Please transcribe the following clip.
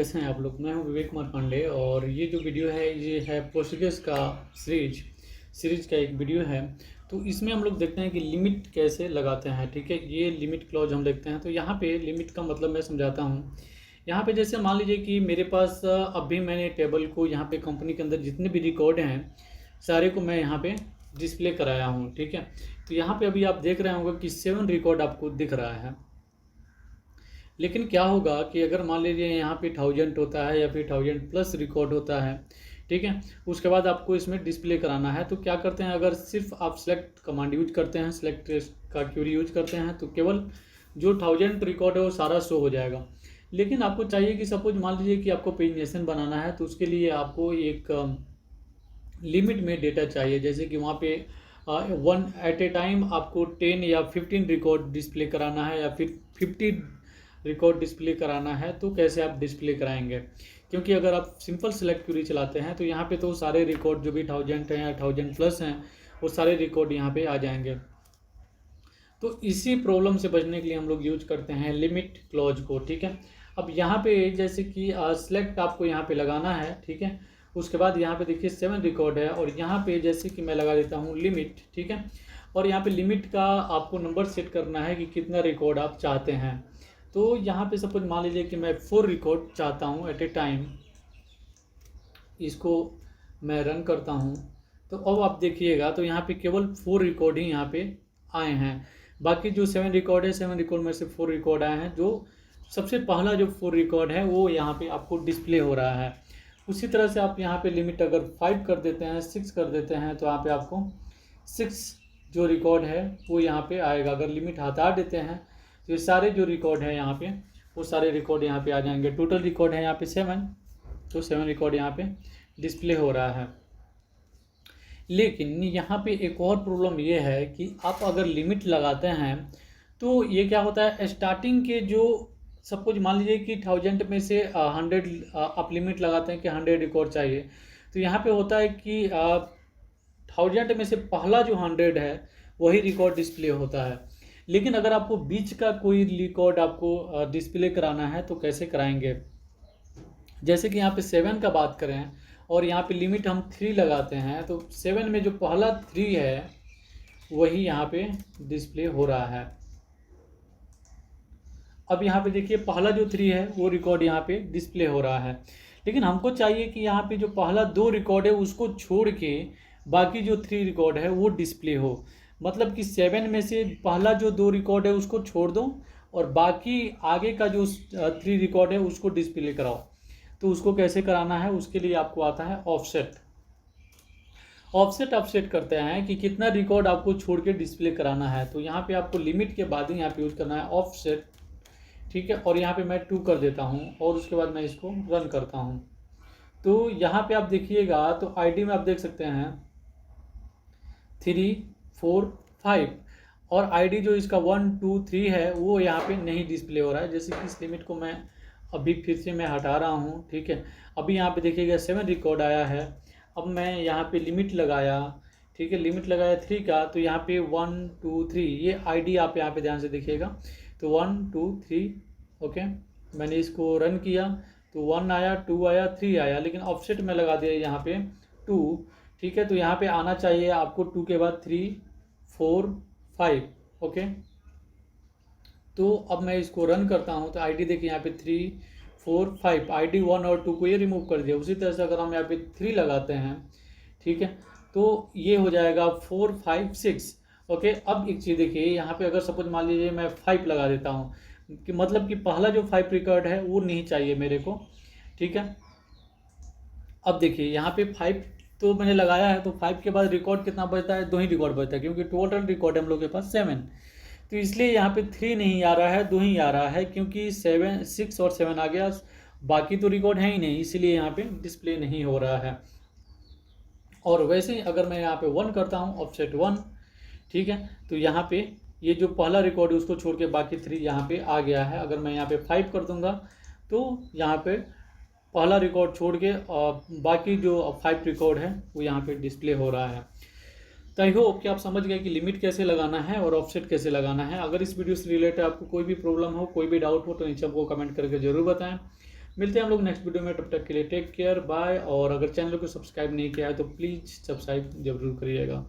कैसे हैं आप लोग। मैं हूं विवेक कुमार पांडे और ये जो वीडियो है ये है प्रोसीजर्स का सीरीज का एक वीडियो है। तो इसमें हम लोग देखते हैं कि लिमिट कैसे लगाते हैं। ठीक है, ये लिमिट क्लॉज हम देखते हैं। तो यहाँ पे लिमिट का मतलब मैं समझाता हूँ। यहाँ पे जैसे मान लीजिए कि मेरे पास अभी मैंने टेबल को यहाँ पे कंपनी के अंदर जितने भी रिकॉर्ड हैं सारे को मैं यहाँ पे डिस्प्ले कराया हूँ। ठीक है, तो यहाँ पे अभी आप देख रहे होंगे कि 7 रिकॉर्ड आपको दिख रहा है। लेकिन क्या होगा कि अगर मान लीजिए यहाँ पे 1000 होता है या फिर 1000+ रिकॉर्ड होता है, ठीक है, उसके बाद आपको इसमें डिस्प्ले कराना है। तो क्या करते हैं, अगर सिर्फ आप सेलेक्ट कमांड यूज करते हैं, सेलेक्ट का क्वेरी यूज करते हैं, तो केवल जो 1000 रिकॉर्ड है वो सारा शो हो जाएगा। लेकिन आपको चाहिए कि सपोज मान लीजिए कि आपको पेजिनेशन बनाना है, तो उसके लिए आपको एक लिमिट में डेटा चाहिए। जैसे कि वहाँ पे वन एट ए टाइम आपको 10 या 15 रिकॉर्ड डिस्प्ले कराना है या फिर 50 रिकॉर्ड डिस्प्ले कराना है। तो कैसे आप डिस्प्ले कराएंगे, क्योंकि अगर आप सिंपल सेलेक्ट क्वेरी चलाते हैं तो यहाँ पे तो सारे रिकॉर्ड जो भी 1000 हैं या 1000+ हैं वो सारे रिकॉर्ड यहाँ पे आ जाएंगे। तो इसी प्रॉब्लम से बचने के लिए हम लोग यूज करते हैं लिमिट क्लॉज को। ठीक है, अब यहाँ पे जैसे कि सेलेक्ट आपको यहाँ पे लगाना है। ठीक है, उसके बाद यहाँ पे देखिए 7 रिकॉर्ड है और यहाँ पे जैसे कि मैं लगा देता हूँ लिमिट। ठीक है, और यहाँ पे लिमिट का आपको नंबर सेट करना है कि कितना रिकॉर्ड आप चाहते हैं। तो यहाँ पे सपोज मान लीजिए कि मैं 4 रिकॉर्ड चाहता हूँ एट ए टाइम। इसको मैं रन करता हूँ तो अब आप देखिएगा तो यहाँ पे केवल 4 रिकॉर्ड ही यहाँ पे आए हैं। बाकी जो 7 रिकॉर्ड है, 7 रिकॉर्ड में से 4 रिकॉर्ड आए हैं। जो सबसे पहला जो 4 रिकॉर्ड है वो यहाँ पे आपको डिस्प्ले हो रहा है। उसी तरह से आप यहाँ पे लिमिट अगर 5 कर देते हैं, 6 कर देते हैं, तो यहाँ पे आपको 6 जो रिकॉर्ड है वो यहाँ पे आएगा। अगर लिमिट हटा देते हैं तो ये सारे जो रिकॉर्ड है यहाँ पे वो सारे रिकॉर्ड यहाँ पे आ जाएंगे। टोटल रिकॉर्ड है यहाँ पे 7, तो 7 रिकॉर्ड यहाँ पे डिस्प्ले हो रहा है। लेकिन यहाँ पे एक और प्रॉब्लम ये है कि आप अगर लिमिट लगाते हैं तो ये क्या होता है, स्टार्टिंग के जो सपोज मान लीजिए कि 1000 में से 100 आप लिमिट लगाते हैं कि 100 रिकॉर्ड चाहिए। तो यहाँ पे होता है कि 1000 में से पहला जो 100 है वही रिकॉर्ड डिस्प्ले होता है। लेकिन अगर आपको बीच का कोई रिकॉर्ड आपको डिस्प्ले कराना है तो कैसे कराएंगे। जैसे कि यहाँ पे 7 का बात करें और यहाँ पे लिमिट हम 3 लगाते हैं, तो 7 में जो पहला 3 है वही यहाँ पे डिस्प्ले हो रहा है। अब यहाँ पे देखिए पहला जो 3 है वो रिकॉर्ड यहाँ पे डिस्प्ले हो रहा है। लेकिन हमको चाहिए कि यहाँ पे जो पहला 2 रिकॉर्ड है उसको छोड़ के बाकी जो 3 रिकॉर्ड है वो डिस्प्ले हो। मतलब कि 7 में से पहला जो 2 रिकॉर्ड है उसको छोड़ दो और बाकी आगे का जो 3 रिकॉर्ड है उसको डिस्प्ले कराओ। तो उसको कैसे कराना है, उसके लिए आपको आता है ऑफसेट। ऑफसेट आप सेट करते हैं कि कितना रिकॉर्ड आपको छोड़ के डिस्प्ले कराना है। तो यहाँ पे आपको लिमिट के बाद ही यहाँ पे यूज करना है ऑफसेट। ठीक है, और यहाँ पे मैं 2 कर देता हूँ और उसके बाद मैं इसको रन करता हूँ। तो यहाँ पे आप देखिएगा तो आईडी में आप देख सकते हैं 3, 4, 5 और आईडी जो इसका 1, 2, 3 है वो यहाँ पे नहीं डिस्प्ले हो रहा है। जैसे कि इस लिमिट को मैं अभी फिर से मैं हटा रहा हूँ। ठीक है, अभी यहाँ पे देखिएगा 7 रिकॉर्ड आया है। अब मैं यहाँ पे लिमिट लगाया, ठीक है, लिमिट लगाया 3 का, तो यहाँ पे 1, 2, 3 ये आईडी आप यहाँ पे ध्यान से देखिएगा। तो 1, 2, 3 ओके, मैंने इसको रन किया तो 1 आया, 2 आया, 3 आया, लेकिन ऑफसेट में लगा दिया यहाँ पे 2। ठीक है, तो यहाँ पे आना चाहिए आपको 2 के बाद 3, 4, 5 ओके। तो अब मैं इसको रन करता हूँ तो आईडी देखिए यहाँ पे 3, 4, 5 आईडी 1 और 2 को ये रिमूव कर दिया। उसी तरह से अगर हम यहाँ पे 3 लगाते हैं, ठीक है, तो ये हो जाएगा 4, 5, 6 ओके। अब एक चीज़ देखिए यहाँ पे अगर सपोज मान लीजिए मैं 5 लगा देता हूँ कि मतलब कि पहला जो 5 रिकॉर्ड है वो नहीं चाहिए मेरे को। ठीक है, अब देखिए यहाँ पे 5 तो मैंने लगाया है, तो 5 के बाद रिकॉर्ड कितना बचता है, 2 ही रिकॉर्ड बचता है, क्योंकि टोटल रिकॉर्ड हम लोग के पास 7। तो इसलिए यहाँ पे 3 नहीं आ रहा है, 2 ही आ रहा है, क्योंकि 7, 6 और 7 आ गया, बाकी तो रिकॉर्ड है ही नहीं, इसलिए यहाँ पे डिस्प्ले नहीं हो रहा है। और वैसे ही अगर मैं यहाँ पे 1 करता हूँ ऑफसेट 1, ठीक है, तो यहाँ पे ये जो पहला रिकॉर्ड है उसको छोड़ के बाकी 3 यहाँ पे आ गया है। अगर मैं यहाँ पे 5 कर दूंगा तो यहाँ पे पहला रिकॉर्ड छोड़ के बाकी जो 5 रिकॉर्ड है वो यहाँ पे डिस्प्ले हो रहा है। तो आई होप कि आप समझ गए कि लिमिट कैसे लगाना है और ऑफसेट कैसे लगाना है। अगर इस वीडियो से रिलेटेड आपको कोई भी प्रॉब्लम हो, कोई भी डाउट हो, तो नीचे आपको कमेंट करके जरूर बताएं। मिलते हैं हम लोग नेक्स्ट वीडियो में, तब तक के लिए टेक केयर, बाय। और अगर चैनल को सब्सक्राइब नहीं किया है तो प्लीज़ सब्सक्राइब जरूर करिएगा।